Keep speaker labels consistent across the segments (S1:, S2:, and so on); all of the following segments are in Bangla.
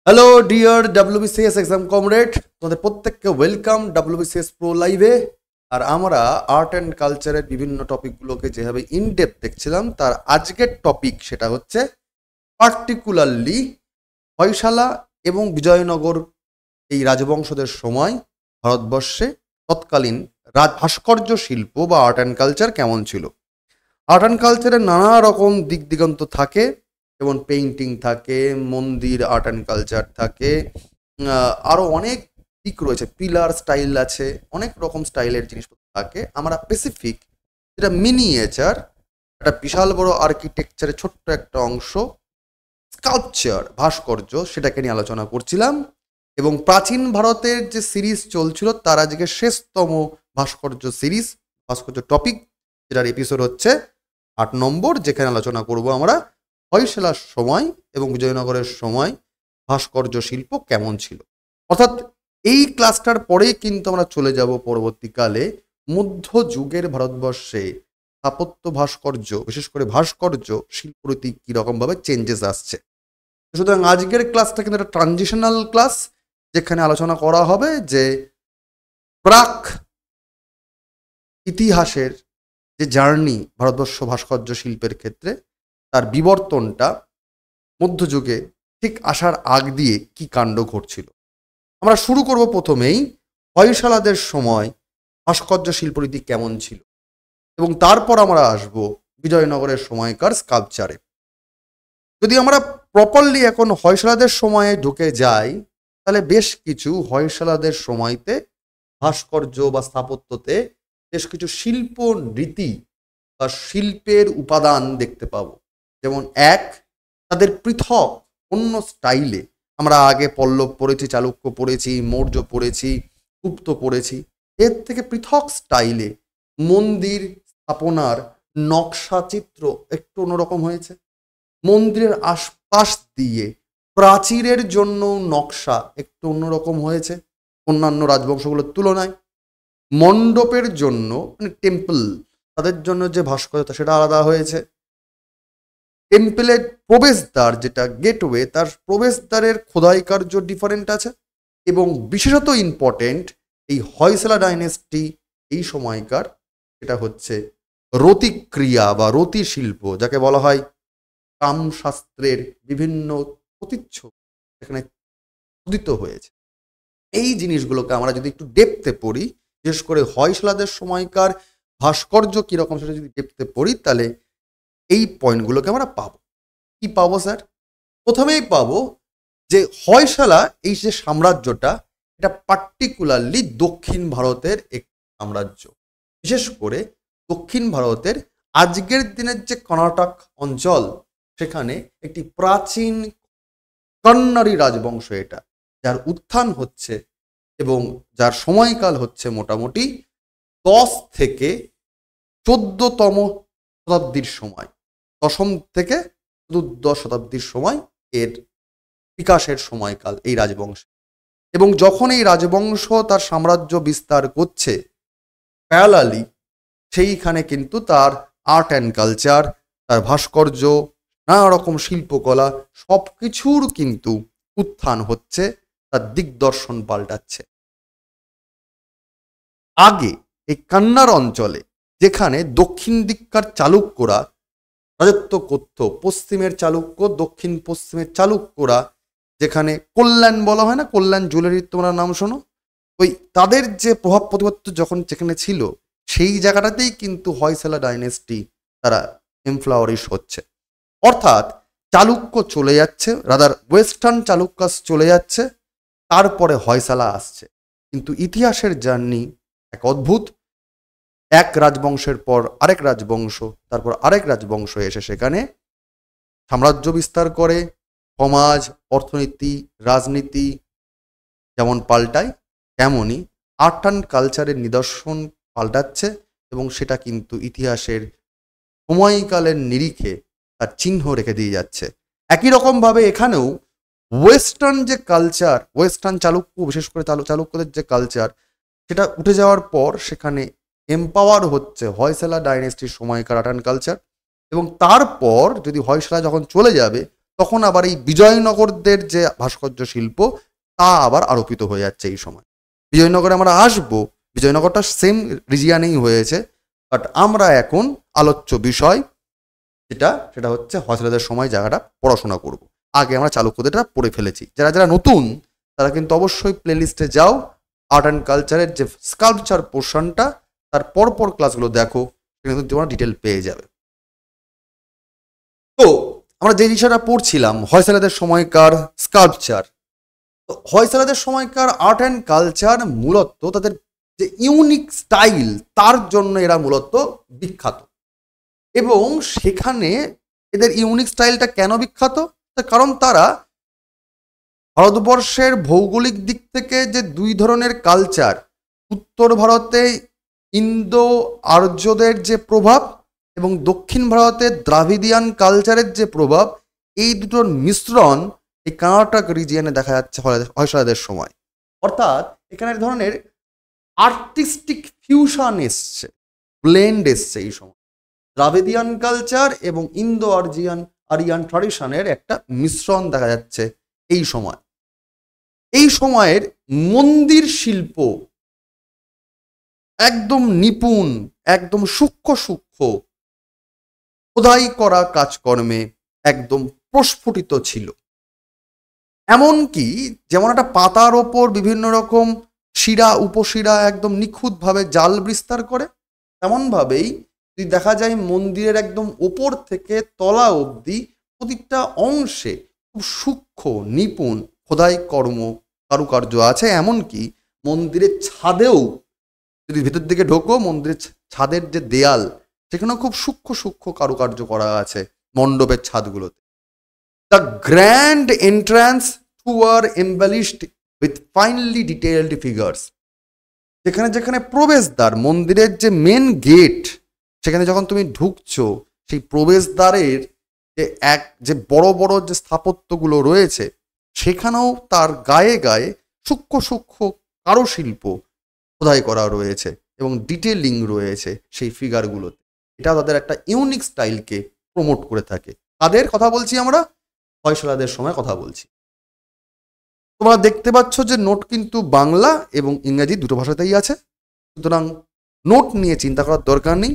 S1: Hello dear WBCS exam comrade, তোমাদের প্রত্যেককে ওয়েলকাম ডাব্লিউবিসিএস প্রো লাইভে। আর আমরা আর্ট অ্যান্ড কালচারের বিভিন্ন টপিকগুলোকে যেভাবে ইনডেপথ দেখছিলাম, তার আজকের টপিক সেটা হচ্ছে পার্টিকুলারলি হয়শালা এবং বিজয়নগর এই রাজবংশদের সময় ভারতবর্ষে তৎকালীন ভাস্কর্য শিল্প বা আর্ট অ্যান্ড কালচার কেমন ছিল। আর্ট অ্যান্ড কালচারের নানা রকম দিক দিগন্ত থাকে, যেমন পেইন্টিং থাকে, মন্দির আর্ট অ্যান্ড কালচার থাকে, আরও অনেক দিক রয়েছে, পিলার স্টাইল আছে, অনেক রকম স্টাইলের জিনিসপত্র থাকে। আমরা স্পেসিফিক যেটা মিনিয়েচার, একটা বিশাল বড় আর্কিটেকচারের ছোট্ট একটা অংশ, স্কাল্পচার ভাস্কর্য, সেটাকে নিয়ে আলোচনা করছিলাম। এবং প্রাচীন ভারতের যে সিরিজ চলছিল তার আজকে শেষতম ভাস্কর্য সিরিজ, ভাস্কর্য টপিক, যেটার এপিসোড হচ্ছে 8 নম্বর, যেখানে আলোচনা করব আমরা হয়শালার সময় এবং বিজয়নগরের সময় ভাস্কর্য শিল্প কেমন ছিল। অর্থাৎ এই ক্লাসটার পরেই কিন্তু আমরা চলে যাব পরবর্তীকালে মধ্যযুগের ভারতবর্ষে স্থাপত্য ভাস্কর্য, বিশেষ করে ভাস্কর্য শিল্পরীতি কীরকমভাবে চেঞ্জেস আসছে। সুতরাং আজকের ক্লাসটা কিন্তু একটা ট্রানজিশনাল ক্লাস, যেখানে আলোচনা করা হবে যে প্রাক ইতিহাসের যে জার্নি ভারতবর্ষ ভাস্কর্য শিল্পের ক্ষেত্রে, তার বিবর্তনটা মধ্যযুগে ঠিক আসার আগ দিয়ে কি কাণ্ড ঘটছিল। আমরা শুরু করব প্রথমেই হয়শালাদের সময় ভাস্কর্য শিল্পরীতি কেমন ছিল, এবং তারপর আমরা আসব বিজয়নগরের সময়কার স্কাল্পচারে। যদি আমরা প্রপারলি এখন হয়শালাদের সময়ে ঢুকে যাই, তাহলে বেশ কিছু হয়শালাদের সময়তে ভাস্কর্য বা স্থাপত্যতে বেশ কিছু শিল্প রীতি বা শিল্পের উপাদান দেখতে পাবো। যেমন এক, তাদের পৃথক অন্য স্টাইলে, আমরা আগে পল্লব পড়েছি, চালুক্য পড়েছি, মৌর্য পড়েছি, গুপ্ত পড়েছি, এর থেকে পৃথক স্টাইলে মন্দির স্থাপনার নকশা চিত্র একটু অন্যরকম হয়েছে। মন্দিরের আশপাশ দিয়ে প্রাচীরের জন্য নকশা একটু অন্যরকম হয়েছে অন্যান্য রাজবংশগুলোর তুলনায়। মণ্ডপের জন্য, মানে টেম্পল, তাদের জন্য যে ভাস্কর্যতা সেটা আলাদা হয়েছে। টেম্পলের প্রবেশদ্বার, যেটা গেটওয়ে, তার প্রবেশদ্বারের খোদাই কার্য ডিফারেন্ট আছে। এবং বিশেষত ইম্পর্টেন্ট, এই হয়শালা ডাইনেস্টি এই সময়কার, এটা হচ্ছে রতিক্রিয়া বা রতি শিল্প, যাকে বলা হয় কামশাস্ত্রের বিভিন্ন প্রতিচ্ছবি এখানে উদিত হয়েছে। এই জিনিসগুলোকে আমরা যদি একটু ডেপথে পড়ি, বিশেষ করে হয়শালাদের সময়কার ভাস্কর্য কীরকম সেটা যদি ডেপথে পড়ি, তাহলে এই পয়েন্টগুলোকে আমরা পাবো। কি পাবো স্যার? প্রথমেই পাবো যে হয়শালা এই যে সাম্রাজ্যটা, এটা পার্টিকুলারলি দক্ষিণ ভারতের এক সাম্রাজ্য। বিশেষ করে দক্ষিণ ভারতের আজকের দিনের যে কর্ণাটক অঞ্চল, সেখানে একটি প্রাচীন কন্নড়ি রাজবংশ এটা, যার উত্থান হচ্ছে এবং যার সময়কাল হচ্ছে মোটামুটি 10 থেকে 14তম শতাব্দীর সময়, 10ম থেকে 14 শতাব্দীর সময় এর বিকাশের সময়কাল এই রাজবংশে। এবং যখন এই রাজবংশ তার সাম্রাজ্য বিস্তার করছে, প্যারালালি সেইখানে কিন্তু তার আর্ট অ্যান্ড কালচার, তার ভাস্কর্য, নানা রকম শিল্পকলা সব কিছুর কিন্তু উত্থান হচ্ছে, তার দিগদর্শন পাল্টাচ্ছে। আগে এই কান্নার অঞ্চলে, যেখানে দক্ষিণ দিককার চালুক্যরা রাজত্ব করত, পশ্চিমের চালুক্য, দক্ষিণ পশ্চিমের চালুক্যরা, যেখানে কল্যাণ বলা হয় না, কল্যাণ জুয়েলারির তোমরা নাম শোনো, ওই তাদের যে প্রভাব প্রতিপত্তি যখন যেখানে ছিল, সেই জায়গাটাতেই কিন্তু হয়শালা ডাইনেস্টি তারা এমফ্লাওয়ারিশ হচ্ছে। অর্থাৎ চালুক্য চলে যাচ্ছে, রাদার ওয়েস্টার্ন চালুক্যাস চলে যাচ্ছে, তারপরে হয়শালা আসছে। কিন্তু ইতিহাসের জার্নি এক অদ্ভুত, এক রাজবংশের পর আরেক রাজবংশ, তারপর আরেক রাজবংশ এসে সেখানে সাম্রাজ্য বিস্তার করে। সমাজ, অর্থনীতি, রাজনীতি যেমন পাল্টায়, তেমনই আর্ট অ্যান্ড কালচারের নিদর্শন পাল্টাচ্ছে, এবং সেটা কিন্তু ইতিহাসের সময়কালের নিরিখে তার চিহ্ন রেখে দিয়ে যাচ্ছে। একই রকমভাবে এখানেও ওয়েস্টার্ন যে কালচার, ওয়েস্টার্ন চালুক্য, বিশেষ করে চালুক্যদের যে কালচার, সেটা উঠে যাওয়ার পর সেখানে এম্পাওয়ার হচ্ছে হয়শালা ডাইনেস্টির সময়কার আর্ট অ্যান্ড কালচার। এবং তারপর যদি হয়শালা যখন চলে যাবে, তখন আবার এই বিজয়নগরদের যে ভাস্কর্য শিল্প তা আবার আরোপিত হয়ে যাচ্ছে এই সময়। বিজয়নগরে আমরা আসবো, বিজয়নগরটা সেম রিজিয়ানেই হয়েছে, বাট আমরা এখন আলোচ্য বিষয় সেটা হচ্ছে হয়সালাদের সময় জায়গাটা পড়াশোনা করব। আগে আমরা চালুক্যদেরটা পড়ে ফেলেছি। যারা যারা নতুন তারা কিন্তু অবশ্যই প্লেলিস্টে যাও, আর্ট অ্যান্ড কালচারের যে স্কাল্পচার পোর্শনটা তার পরপর ক্লাসগুলো দেখো, সেখানে কিন্তু তোমরা ডিটেল পেয়ে যাবে। তো আমরা যে বিষয়টা পড়ছিলাম হয়সালাদের সময়কার স্কাল্পচার, তো হয়সালাদের সময়কার আর্ট অ্যান্ড কালচার মূলত তাদের যে ইউনিক স্টাইল তার জন্য এরা মূলত বিখ্যাত। এবং সেখানে এদের ইউনিক স্টাইলটা কেন বিখ্যাত? কারণ তারা ভারতবর্ষের ভৌগোলিক দিক থেকে যে দুই ধরনের কালচার, উত্তর ভারতে ইন্দো আর্যদের যে প্রভাব এবং দক্ষিণ ভারতে দ্রাভিডিয়ান কালচারের যে প্রভাব, এই দুটোর মিশ্রণ এই কর্ণাটক রিজিয়নে দেখা যাচ্ছে হয়সালাদের সময়। অর্থাৎ এখানে এক ধরনের আর্টিস্টিক ফিউশন এসছে, ব্লেন্ড এসছে এই সময়। দ্রাভিডিয়ান কালচার এবং ইন্দো আরিয়ান ট্র্যাডিশনের একটা মিশ্রণ দেখা যাচ্ছে এই সময়। এই সময়ের মন্দির শিল্প একদম নিপুণ, একদম সূক্ষ্ম খোদাই করা কাজকর্মে একদম প্রস্ফুটিত ছিল। এমনকি যেমন একটা পাতার ওপর বিভিন্ন রকম শিরা উপশিরা একদম নিখুঁতভাবে জাল বিস্তার করে, তেমনভাবেই যদি দেখা যায় মন্দিরের একদম ওপর থেকে তলা অবধি প্রতিটা অংশে খুব সূক্ষ্ম নিপুণ খোদাই কর্ম কারুকার্য আছে। এমনকি মন্দিরের ছাদেও যদি ভেতর দিকে ঢোকো, মন্দিরের ছাদের যে দেয়াল সেখানেও খুব সূক্ষ্ম কারুকার্য করা আছে মণ্ডপের ছাদগুলোতে। The grand entrance too are embellished with finely detailed figures. যেখানে যেখানে প্রবেশদ্বার, মন্দিরের যে মেন গেট, সেখানে যখন তুমি ঢুকছো সেই প্রবেশদ্বারের যে বড় বড় যে স্থাপত্যগুলো রয়েছে সেখানেও তার গায়ে গায়ে সূক্ষ্ম কারুশিল্প খোদাই করা রয়েছে এবং ডিটেলিং রয়েছে সেই ফিগারগুলোতে। এটা তাদের একটা ইউনিক স্টাইলকে প্রমোট করে থাকে। তাদের কথা বলছি আমরা, হয়সালাদের সময় কথা বলছি। তোমরা দেখতে পাচ্ছ যে নোট কিন্তু বাংলা এবং ইংরেজি দুটো ভাষাতেই আছে, সুতরাং নোট নিয়ে চিন্তা করার দরকার নেই।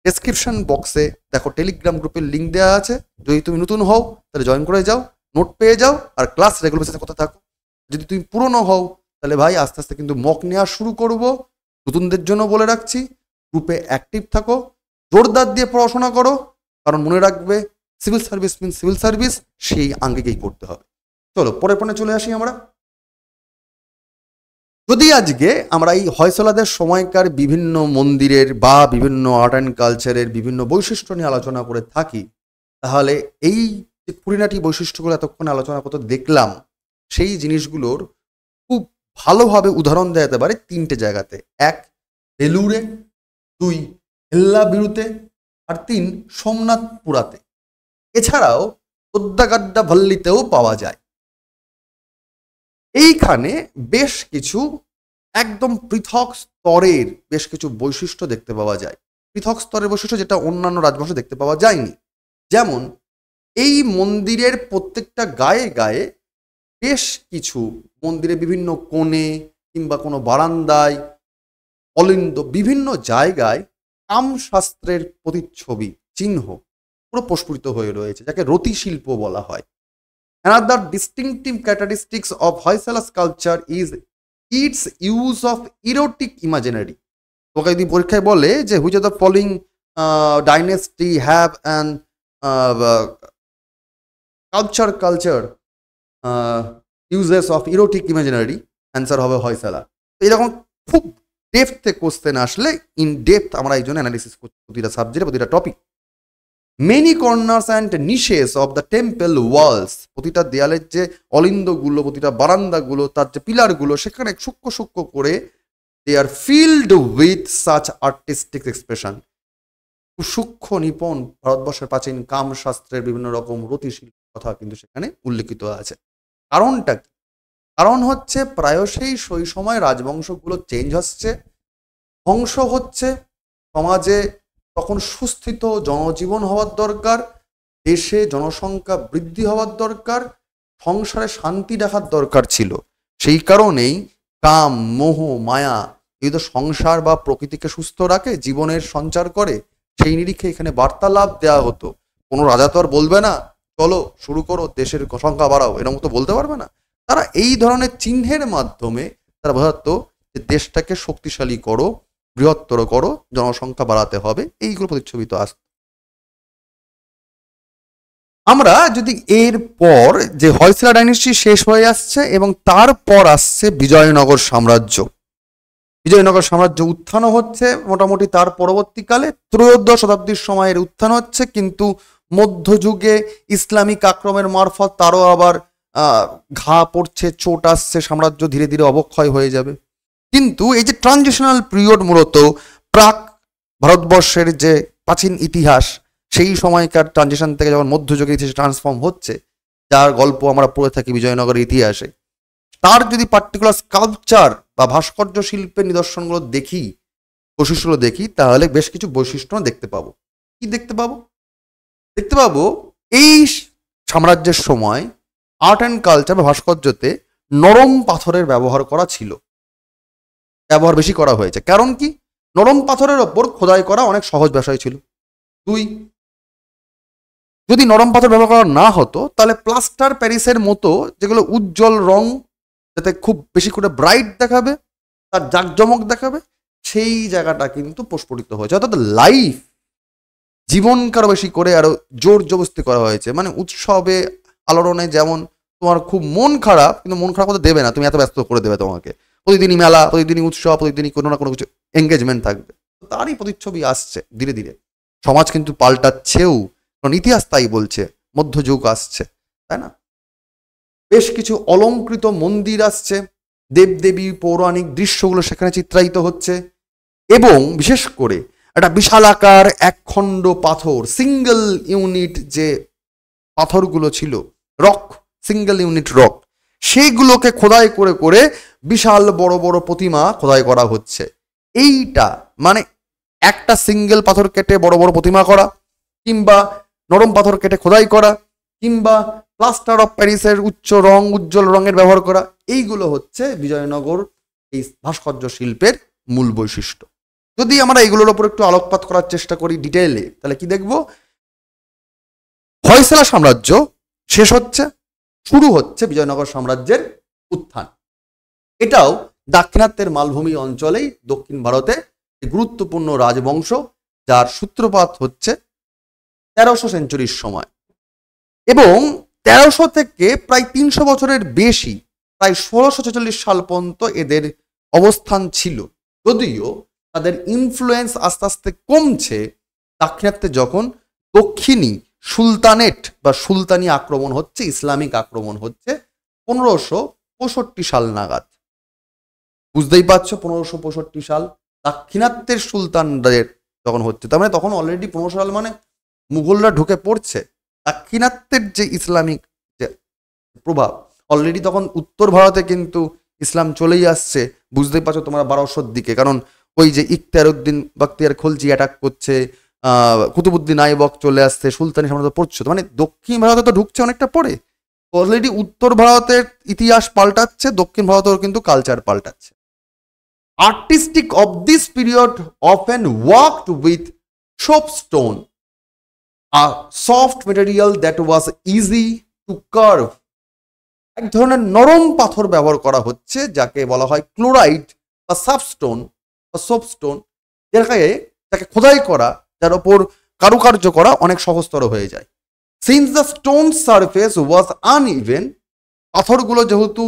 S1: ডেসক্রিপশন বক্সে দেখো টেলিগ্রাম গ্রুপের লিঙ্ক দেওয়া আছে, যদি তুমি নতুন হও তাহলে জয়েন করে যাও, নোট পেয়ে যাও আর ক্লাস রেগুলার বেসিসে কথা থাকো। যদি তুমি পুরনো হও তাহলে ভাই আস্তে আস্তে কিন্তু মক নেওয়া শুরু করব। নতুনদের জন্য বলে রাখছি, গ্রুপে অ্যাক্টিভ থাকো, জোরদার দিয়ে পড়াশোনা করো, কারণ মনে রাখবে সিভিল সার্ভিস মিন সিভিল সার্ভিস, সেই আঙ্গিকেই করতে হবে। চলো পরের পরে চলে আসি আমরা। যদি আজকে আমরা এই হয়সালাদের সময়কার বিভিন্ন মন্দিরের বা বিভিন্ন আর্ট অ্যান্ড কালচারের বিভিন্ন বৈশিষ্ট্য নিয়ে আলোচনা করে থাকি, তাহলে এই যে খুঁটিনাটি বৈশিষ্ট্যগুলো এতক্ষণ আলোচনা করতে দেখলাম, সেই জিনিসগুলোর খুব ভালোভাবে উদাহরণ দেওয়া যেতে পারে তিনটে জায়গাতে। এক, বেলুড়ে, দুই, হেল্লাবিরুতে, আর তিন, সোমনাথপুরাতে। এছাড়াও ওদ্দাগাড্ডা ভাল্লিতেও পাওয়া যায়। এইখানে বেশ কিছু একদম পৃথক স্তরের বেশ কিছু বৈশিষ্ট্য দেখতে পাওয়া যায়, পৃথক স্তরের বৈশিষ্ট্য যেটা অন্যান্য রাজবংশে দেখতে পাওয়া যায়নি। যেমন এই মন্দিরের প্রত্যেকটা গায়ে গায়ে বেশ কিছু মন্দিরের বিভিন্ন কোণে কিংবা কোনো বারান্দায় অলিন্দ বিভিন্ন জায়গায় কামশাস্ত্রের প্রতিচ্ছবি চিহ্ন পুরো প্রস্ফুটিত হয়ে রয়েছে, যাকে রতি শিল্প বলা হয়। Another distinctive characteristics of Hoysala sculpture is its use of erotic imagery. তোকে যদি পরীক্ষায় বলে যে which of the following dynasty have an culture uses of erotic imagery, answer হবে হয়সালা। এরকম খুব ডেপথে কোশ্চেন আসলে ইন ডেপথ আমরা এই জন্য অ্যানালিসিস করছি প্রতিটা সাবজেক্টে প্রতিটা topic. Many corners and niches of the temple walls, প্রতিটা দেয়ালের যে অলিন্দগুলো, প্রতিটা বারান্দাগুলো, তার যে পিলারগুলো, সেখানে সূক্ষ্ম করে they are filled with such artistic expression. খুব সূক্ষ্ম নিপুণ ভারতবর্ষের প্রাচীন কামশাস্ত্রের বিভিন্ন রকম রতিশিল্প কথা কিন্তু সেখানে উল্লেখিত আছে। কারণটা কি? কারণ হচ্ছে প্রায়শই সেই সময় রাজবংশগুলো চেঞ্জ হচ্ছে, ধ্বংস হচ্ছে, সমাজে তখন সুস্থিত জনজীবন হওয়ার দরকার। দেশে জনসংখ্যা বৃদ্ধি হওয়ার দরকার, সংসারে শান্তি রাখার দরকার ছিল। সেই কারণেই কাম, মোহ, মায়া এই তো সংসার বা প্রকৃতিকে সুস্থ রাখে, জীবনের সঞ্চার করে, সেই নিরিখে এখানে বার্তালাপ দেওয়া হতো। কোনো রাজা তো আর বলবে না চলো শুরু করো, দেশের সংখ্যা বাড়াও, এরকম তো বলতে পারবে না। তারা এই ধরনের চিহ্নের মাধ্যমে তারা বোঝাতো যে দেশটাকে শক্তিশালী করো, বৃহত্তর করো, জনসংখ্যা বাড়াতে হবে, এইগুলো প্রতিচ্ছবিত আসতো। আমরা যদি এর পর যে হয়সলা ডাইনেস্টি শেষ হয়ে আসছে এবং তারপর আসছে বিজয়নগর সাম্রাজ্য। বিজয়নগর সাম্রাজ্য উত্থানও হচ্ছে মোটামুটি তার পরবর্তীকালে, ত্রয়োদশ শতাব্দীর সময়ের উত্থান হচ্ছে, কিন্তু মধ্যযুগে ইসলামিক আক্রমণের মারফত তারও আবার ঘা পড়ছে, চোট আসছে, সাম্রাজ্য ধীরে ধীরে অবক্ষয় হয়ে যাবে। কিন্তু এই যে ট্রানজিশনাল পিরিয়ড, মূলত প্রাক ভারতবর্ষের যে প্রাচীন ইতিহাস, সেই সময়কার ট্রানজিশন থেকে যখন মধ্যযুগের ইতিহাসে ট্রান্সফর্ম হচ্ছে, যার গল্প আমরা পড়ে থাকি বিজয়নগরের ইতিহাসে, তার যদি পার্টিকুলার স্কাল্পচার বা ভাস্কর্য শিল্পের নিদর্শনগুলো দেখি, বৈশিষ্ট্যগুলো দেখি, তাহলে বেশ কিছু বৈশিষ্ট্য দেখতে পাবো। কি দেখতে পাবো? দেখতে পাবো এই সাম্রাজ্যের সময় আর্ট অ্যান্ড কালচার বা ভাস্কর্যতে নরম পাথরের ব্যবহার করা ছিল, ব্যবহার বেশি করা হয়েছে। কারণ কি? নরম পাথরের ওপর খোদাই করা অনেক সহজ বিষয় ছিল। দুই, যদি নরম পাথর ব্যবহার করা না হতো তাহলে প্লাস্টার প্যারিসের মতো যেগুলো উজ্জ্বল রং, যাতে খুব বেশি করে ব্রাইট দেখাবে, তার জাঁকজমক দেখাবে, সেই জায়গাটা কিন্তু প্রস্ফুটিত হয়েছে। অর্থাৎ লাইফ, জীবনকে আরো বেশি করে আরো জোর জবস্তি করা হয়েছে। মানে উৎসবে আলোড়নে যেমন তোমার খুব মন খারাপ, কিন্তু মন খারাপ হতে দেবে না, তুমি এত ব্যস্ত করে দেবে তোমাকে। প্রতিদিনই মেলা, প্রতিদিনই উৎসব, প্রতিদিনই কোনো না কোনো কিছু এঙ্গেজমেন্ট থাকবে। তারই প্রতিচ্ছবি আসছে ধীরে ধীরে। সমাজ কিন্তু পাল্টাচ্ছেও, কারণ ইতিহাস তাই বলছে, মধ্যযুগ আসছে, তাই না? বেশ কিছু অলঙ্কৃত মন্দির আসছে, দেবদেবী পৌরাণিক দৃশ্যগুলো সেখানে চিত্রায়িত হচ্ছে, এবং বিশেষ করে একটা বিশাল আকার একখণ্ড পাথর, সিঙ্গেল ইউনিট যে পাথরগুলো ছিল, রক, সিঙ্গেল ইউনিট রক, সেইগুলোকে খোদাই করে করে বিশাল বড় বড় প্রতিমা খোদাই করা হচ্ছে। এইটা মানে একটা সিঙ্গেল পাথর কেটে বড় বড় প্রতিমা করা, কিংবা নরম পাথর কেটে খোদাই করা, কিংবা প্লাস্টার অফ প্যারিসের উচ্চ রং, উজ্জ্বল রঙের ব্যবহার করা, এইগুলো হচ্ছে বিজয়নগর এই ভাস্কর্য শিল্পের মূল বৈশিষ্ট্য। যদি আমরা এগুলোর ওপর একটু আলোকপাত করার চেষ্টা করি ডিটেইলে, তাহলে কি দেখব? হয়সলা সাম্রাজ্য শেষ হচ্ছে, শুরু হচ্ছে বিজয়নগর সাম্রাজ্যের উত্থান। এটাও দাক্ষিণাত্যের মালভূমি অঞ্চলেই দক্ষিণ ভারতে গুরুত্বপূর্ণ রাজবংশ, যার সূত্রপাত হচ্ছে 1300 সেঞ্চুরির সময়, এবং 1300 থেকে প্রায় 300 বছরের বেশি, প্রায় 1646 সাল পর্যন্ত এদের অবস্থান ছিল। যদিও তাদের ইনফ্লুয়েন্স আস্তে আস্তে কমছে দাক্ষিণাত্যে, যখন দক্ষিণী সুলতানেট বা সুলতানি আক্রমণ হচ্ছে, ইসলামিক আক্রমণ হচ্ছে 1565 সাল নাগাদ। বুঝতেই পারছো, 1565 সাল দাক্ষিণাত্যের সুলতানদের যখন হচ্ছে, তার মানে তখন অলরেডি 1500 সাল মানে মুঘলরা ঢুকে পড়ছে। দাক্ষিণাত্যের যে ইসলামিক যে প্রভাব, অলরেডি তখন উত্তর ভারতে কিন্তু ইসলাম চলেই আসছে। বুঝতেই পারছো তোমরা 1200-র দিকে, কারণ ওই যে ইখতিয়ারউদ্দিন বখতিয়ার খলজি অ্যাটাক করছে, কুতুবুদ্দিন আইবক চলে আসছে, সুলতানি সাম্রাজ্য পড়ছে, মানে দক্ষিণ ভারতে তো ঢুকছে অনেকটা পরে। অলরেডি উত্তর ভারতের ইতিহাস পাল্টাচ্ছে, দক্ষিণ ভারতেও কিন্তু কালচার পাল্টাচ্ছে। Artistic of this period often worked with soapstone, a soft material that was easy to carve। এক ধরনের নরম পাথর ব্যবহার করা হচ্ছে, যাকে বলা হয় ক্লোরাইড বা সাবস্টোন বা সোপস্টোন, যাকে খোদাই করা, যার ওপর কারুকার্য করা অনেক সহজতর হয়ে যায়। Since the stone surface was uneven, পাথরগুলো যেহেতু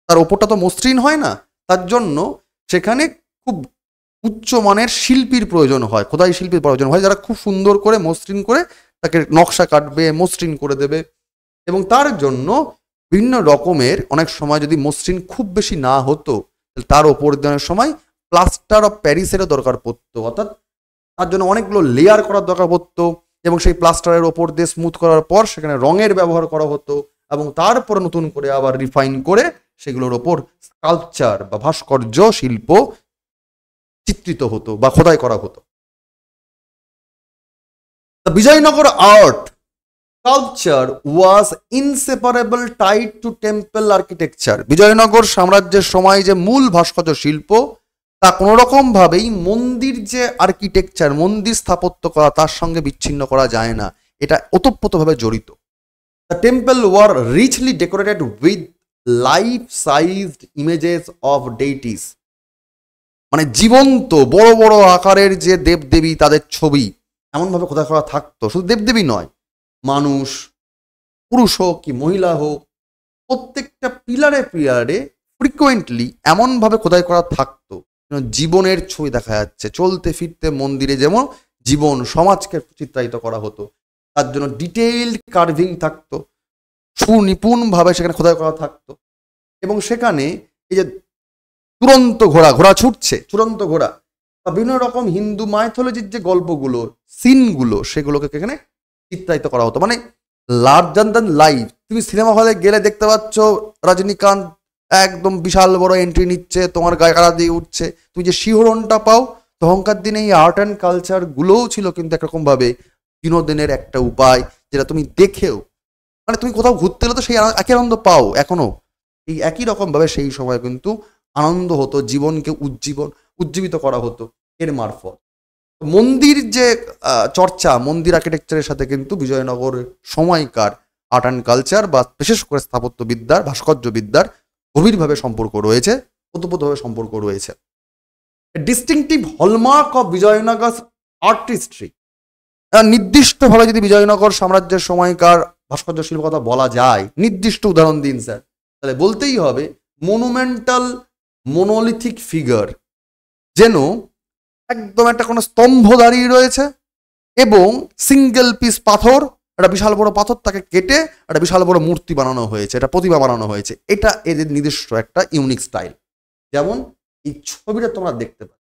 S1: তার ওপরটা তো মসৃণ হয় না, তার জন্য সেখানে খুব উচ্চমানের শিল্পীর প্রয়োজন হয়, খোদাই শিল্পীর প্রয়োজন হয়, যারা খুব সুন্দর করে মসৃণ করে তাকে নকশা কাটবে, মসৃণ করে দেবে। এবং তার জন্য বিভিন্ন রকমের, অনেক সময় যদি মসৃণ খুব বেশি না হতো, তার ওপর দেওয়ার সময় প্লাস্টার অফ প্যারিসেরও দরকার পড়তো, অর্থাৎ তার জন্য অনেকগুলো লেয়ার করার দরকার পড়তো, এবং সেই প্লাস্টারের ওপর দিয়ে স্মুথ করার পর সেখানে রঙের ব্যবহার করা হতো, এবং তারপরে নতুন করে আবার রিফাইন করে সেগুলোর ওপর স্কাল্পচার বা ভাস্কর্য শিল্প চিত্রিত হতো বা খোদাই করা হতো। Vijayanagara art sculpture was inseparable tied to temple architecture. Vijayanagara সাম্রাজ্যের সময় যে মূল ভাস্কর্য শিল্প তা কোনো রকম ভাবেই মন্দির যে আর্কিটেকচার, মন্দির স্থাপত্য করা, তার সঙ্গে বিচ্ছিন্ন করা যায় না। এটা ওতপ্রোতভাবে জড়িত। The temple were richly decorated with life-sized images of deities. মানে জীবন্ত বড় বড় আকারের যে দেবদেবী, তাদের ছবি এমনভাবে খোদাই করা থাকতো। শুধু দেবদেবী নয়, মানুষ, পুরুষ হোক কি মহিলা হোক, প্রত্যেকটা পিলারে পিলারে ফ্রিকোয়েন্টলি এমনভাবে খোদাই করা থাকতো জীবনের ছবি দেখা যাচ্ছে। চলতে ফিরতে মন্দিরে যেমন জীবন সমাজকে চিত্রায়িত করা হতো, তার জন্য ডিটেইলড কার্ভিং থাকতো, সুনিপুণভাবে সেখানে খোদাই করা থাকতো। এবং সেখানে এই যে চূড়ান্ত ঘোড়া ছুটছে, চূড়ান্ত ঘোড়া বা বিভিন্ন রকম হিন্দু মাইথোলজির যে গল্পগুলো, সিনগুলো, সেগুলোকে এখানে চিত্রায়িত করা হতো। মানে লার্জার দ্যান লাইফ। তুমি সিনেমা হলে গেলে দেখতে পাচ্ছ রজনীকান্ত একদম বিশাল বড় এন্ট্রি নিচ্ছে, তোমার গায়ে কাড়া দিয়ে উঠছে, তুমি যে শিহরণটা পাও, তখনকার দিনে এই আর্ট অ্যান্ড কালচার গুলোও ছিল কিন্তু একরকম ভাবে বিনোদনের একটা উপায়, যেটা তুমি দেখেও মানে তুমি কোথাও ঘুরতে গেলে তো সেই একই আনন্দ পাও এখনো। এই একই রকম ভাবে সেই সময় কিন্তু আনন্দ হতো, জীবনকে উজ্জীবিত করা হতো এর মারফত। মন্দির যে চর্চা, মন্দির আর্কিটেকচারের সাথে কিন্তু বিজয়নগরের সময়কার আর্ট অ্যান্ড কালচার বা বিশেষ করে স্থাপত্যবিদ্যার, ভাস্কর্যবিদ্যার গভীরভাবে সম্পর্ক রয়েছে, ওতপ্রোতভাবে সম্পর্ক রয়েছে। Distinctive hallmark of Vijayanagara artistry. নির্দিষ্টভাবে যদি বিজয়নগর সাম্রাজ্যের সময়কার ভাস্কর্য শিল্প কথা বলা যায়, নির্দিষ্ট উদাহরণ দিন স্যার, তাহলে বলতেই হবে মনুমেন্টাল মোনোলিথিক ফিগার, যেন একদম একটা কোনো স্তম্ভ দাঁড়িয়ে রয়েছে এবং সিঙ্গেল পিস পাথর, একটা বিশাল বড় পাথর, তাকে কেটে একটা বিশাল বড় মূর্তি বানানো হয়েছে, একটা প্রতিমা বানানো হয়েছে। এটা এদের নিজস্ব একটা ইউনিক স্টাইল। যেমন এই ছবিটা তোমরা দেখতে পাচ্ছ,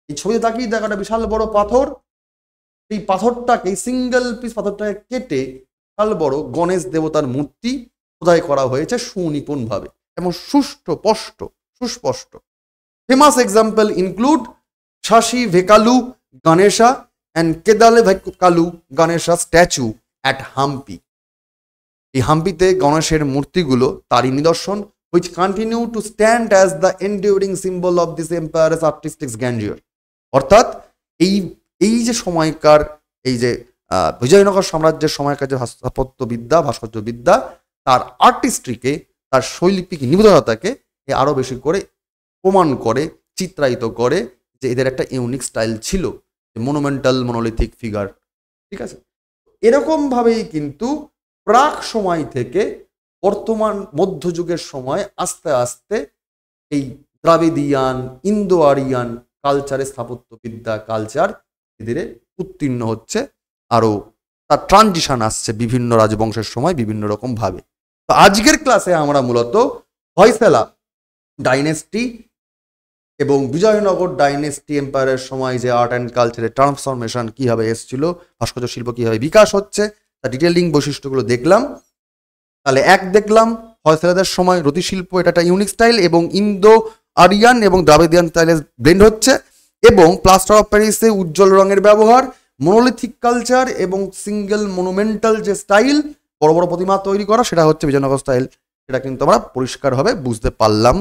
S1: এই ছবিতে তাকিয়ে দেখো একটা বিশাল বড় পাথর, এই পাথরটাকে, এই সিঙ্গেল পিস পাথরটাকে কেটে বিশাল বড় গণেশ দেবতার মূর্তি খোদাই করা হয়েছে সুনিপুণভাবে এবং সুস্পষ্ট। Famous example include Shashi Vekalu Ganesha and Kedale Vekalu Ganesha statue at Hampi. এই হাম্পিতে গণেশের মূর্তিগুলো তারই নিদর্শন, which continue to stand as the enduring symbol of this empire's artistic grandeur. অর্থাৎ এই যে সময়কার, এই যে বিজয়নগর সাম্রাজ্যের সময়কার যে স্থাপত্যবিদ্যা, ভাস্কর্যবিদ্যা, তার আর্টিস্ট্রিকে, তার শৈল্পিক নিবেদনতাকে আরো বেশি করে প্রমাণ করে, চিত্রায়িত করে যে এদের একটা ইউনিক স্টাইল ছিল, মনুমেন্টাল মোনোলিথিক ফিগার। ঠিক আছে, এরকম ভাবেই কিন্তু প্রাক সময় থেকে বর্তমান মধ্যযুগের সময় আস্তে আস্তে এই দ্রাবিডিয়ান, ইন্দো আরিয়ান কালচারে, স্থাপত্যবিদ্যা কালচার ধীরে উত্তীর্ণ হচ্ছে, আরো তার ট্রানজিশন আসছে বিভিন্ন রাজবংশের সময় বিভিন্ন রকম ভাবে। তো আজকের ক্লাসে আমরা মূলত হয়সালা ডাইনেস্টি এবং বিজয়নগর ডাইনেস্টি এম্পায়ারের সময় যে আর্ট অ্যান্ড কালচারের ট্রান্সফরমেশন কীভাবে এসেছিল, ভাস্কর্য শিল্প কীভাবে বিকাশ হচ্ছে, তার ডিটেলিং বৈশিষ্ট্যগুলো দেখলাম। তাহলে দেখলাম হয়সালাদের সময় রতি শিল্প, এটা একটা ইউনিক স্টাইল এবং ইন্দো আরিয়ান এবং দ্রাবিডিয়ান স্টাইলে ব্লেন্ড হচ্ছে, এবং প্লাস্টার অফ প্যারিসে উজ্জ্বল রঙের ব্যবহার, মোনোলিথিক কালচার এবং সিঙ্গেল মনুমেন্টাল যে স্টাইল, বড় বড় প্রতিমা তৈরি করা, সেটা হচ্ছে বিজয়নগর স্টাইল। সেটা কিন্তু আমরা পরিষ্কারভাবে বুঝতে পারলাম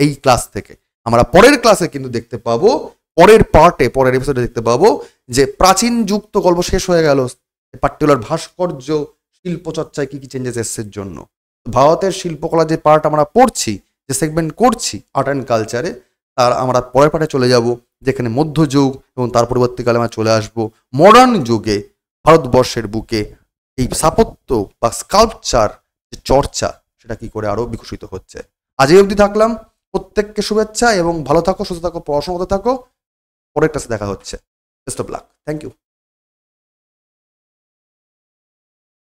S1: এই ক্লাস থেকে। আমরা পরের ক্লাসে কিন্তু দেখতে পাবো, পরের এপিসোডে দেখতে পাবো যে প্রাচীন যুগ তো গল্প শেষ হয়ে গেল, পার্টিকুলার ভাস্কর্য শিল্প চর্চায় কি কি চেঞ্জেস এসেছে জন্য। ভারতের শিল্পকলা যে পার্ট আমরা পড়ছি, যে সেগমেন্ট করছি আর্ট অ্যান্ড কালচারে, তার আমরা পরের পার্টে চলে যাব, যেখানে মধ্যযুগ এবং তার পরবর্তীকালে আমরা চলে আসবো মডার্ন যুগে ভারতবর্ষের বুকে এই স্থাপত্য বা স্কাল্পচার যে চর্চা, সেটা কি করে আরো বিকশিত হচ্ছে। আজ এই অবধি থাকলাম, প্রত্যেককে শুভেচ্ছা এবং ভালো থাকো, সুস্থ থাকো, পড়াশোনা করতে থাকো। পরের ক্লাসে দেখা হচ্ছে। Best of luck, thank you.